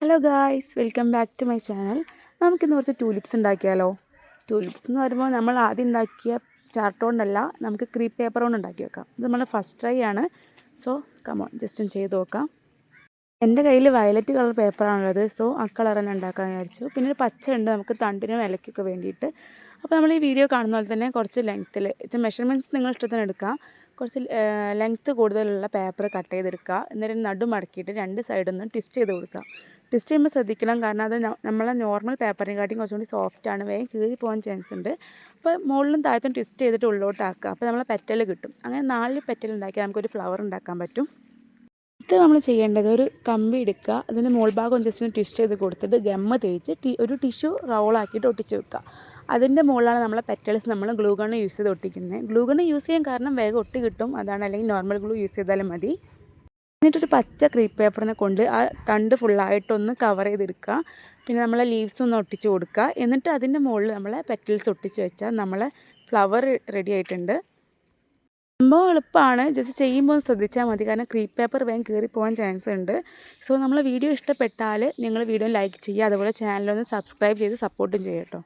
Hello guys, welcome back to my channel. നമുക്കിന്ന് കുറച്ച് tulips ഉണ്ടാക്കിയാലോ. ട്യൂലിപ്സ് എന്ന് പറയുമ്പോൾ നമ്മൾ ആദ്യം ഉണ്ടാക്കിയ ചാർട്ട് കൊണ്ടല്ല, നമുക്ക് ക്രീപ്പ് പേപ്പർ കൊണ്ട് ഉണ്ടാക്കി വെക്കാം. ഇത് നമ്മൾ ഫസ്റ്റ് ട്രൈ ആണ്. സോ കമോൺ, ജസ്റ്റ് ഒന്ന് ചെയ്ത് നോക്കാം. എൻ്റെ കയ്യിൽ വയലറ്റ് കളർ പേപ്പറാണുള്ളത്. സോ ആ കളർ തന്നെ ഉണ്ടാക്കാമെന്ന് വിചാരിച്ചു. പിന്നെ ഒരു പച്ച ഉണ്ട് നമുക്ക് തണ്ടിനും ഇലയ്ക്കൊക്കെ വേണ്ടിയിട്ട്. അപ്പോൾ നമ്മൾ ഈ വീഡിയോ കാണുന്ന പോലെ തന്നെ കുറച്ച് ലെങ്ത്തിൽ, ഇത് മെഷർമെൻറ്റ്സ് നിങ്ങൾ ഇഷ്ടത്തിന് എടുക്കാം. കുറച്ച് ലെങ്ത്ത് കൂടുതലുള്ള പേപ്പർ കട്ട് ചെയ്തെടുക്കുക. എന്നിട്ട് നടു മടക്കിയിട്ട് രണ്ട് സൈഡിൽ നിന്ന് ട്വിസ്റ്റ് ചെയ്ത് കൊടുക്കുക. ട്വിസ്റ്റ് ചെയ്യുമ്പോൾ ശ്രദ്ധിക്കണം, കാരണം അത് നമ്മളെ നോർമൽ പേപ്പറിനെക്കാട്ടിയും കുറച്ചുകൂടി സോഫ്റ്റാണ്, വേഗം കീറി പോകാൻ ചാൻസ് ഉണ്ട്. അപ്പോൾ മുകളിലും താഴത്തും ട്വിസ്റ്റ് ചെയ്തിട്ട് ഉള്ളോട്ടാക്കുക. അപ്പോൾ നമ്മളെ പെറ്റൽ കിട്ടും. അങ്ങനെ 4 പെറ്റൽ ഉണ്ടാക്കിയാൽ നമുക്കൊരു ഫ്ലവർ ഉണ്ടാക്കാൻ പറ്റും. ഇത് നമ്മൾ ചെയ്യേണ്ടത്, ഒരു കമ്പി എടുക്കുക, അതിൻ്റെ മുകൾ ഭാഗം ജസ്റ്റ് ഒന്ന് ട്വിസ്റ്റ് ചെയ്ത് കൊടുത്തിട്ട് ഗമ്മ തേച്ച് ഒരു ടിഷ്യൂ റോളാക്കിയിട്ട് ഒട്ടിച്ച് വെക്കുക. അതിൻ്റെ മുകളിലാണ് നമ്മളെ പെറ്റൽസ് നമ്മൾ ഗ്ലൂ ഗണ്ണ് യൂസ് ചെയ്ത് ഒട്ടിക്കുന്നത്. ഗ്ലൂ ഗണ്ണ് യൂസ് ചെയ്യാൻ കാരണം വേഗം ഒട്ടി കിട്ടും, അതാണ്. അല്ലെങ്കിൽ നോർമൽ ഗ്ലൂ യൂസ് ചെയ്താലും മതി. എന്നിട്ടൊരു പച്ച ക്രീപ്പ് പേപ്പറിനെ കൊണ്ട് ആ തണ്ട് ഫുള്ളായിട്ടൊന്ന് കവർ ചെയ്തെടുക്കുക. പിന്നെ നമ്മളെ ലീവ്സ് ഒന്ന് ഒട്ടിച്ച് കൊടുക്കുക. എന്നിട്ട് അതിൻ്റെ മുകളിൽ നമ്മളെ പെറ്റൽസ് ഒട്ടിച്ച് വെച്ചാൽ നമ്മളെ ഫ്ലവർ റെഡി ആയിട്ടുണ്ട്. സംഭവം എളുപ്പമാണ്, ജസ്റ്റ് ചെയ്യുമ്പോൾ ശ്രദ്ധിച്ചാൽ മതി, കാരണം ക്രീപ്പ് പേപ്പർ വേഗം കീറി പോകാൻ ചാൻസ് ഉണ്ട്. സോ നമ്മളെ വീഡിയോ ഇഷ്ടപ്പെട്ടാൽ നിങ്ങൾ വീഡിയോ ലൈക്ക് ചെയ്യുക, അതുപോലെ ചാനലൊന്ന് സബ്സ്ക്രൈബ് ചെയ്ത് സപ്പോർട്ടും ചെയ്യുക കേട്ടോ.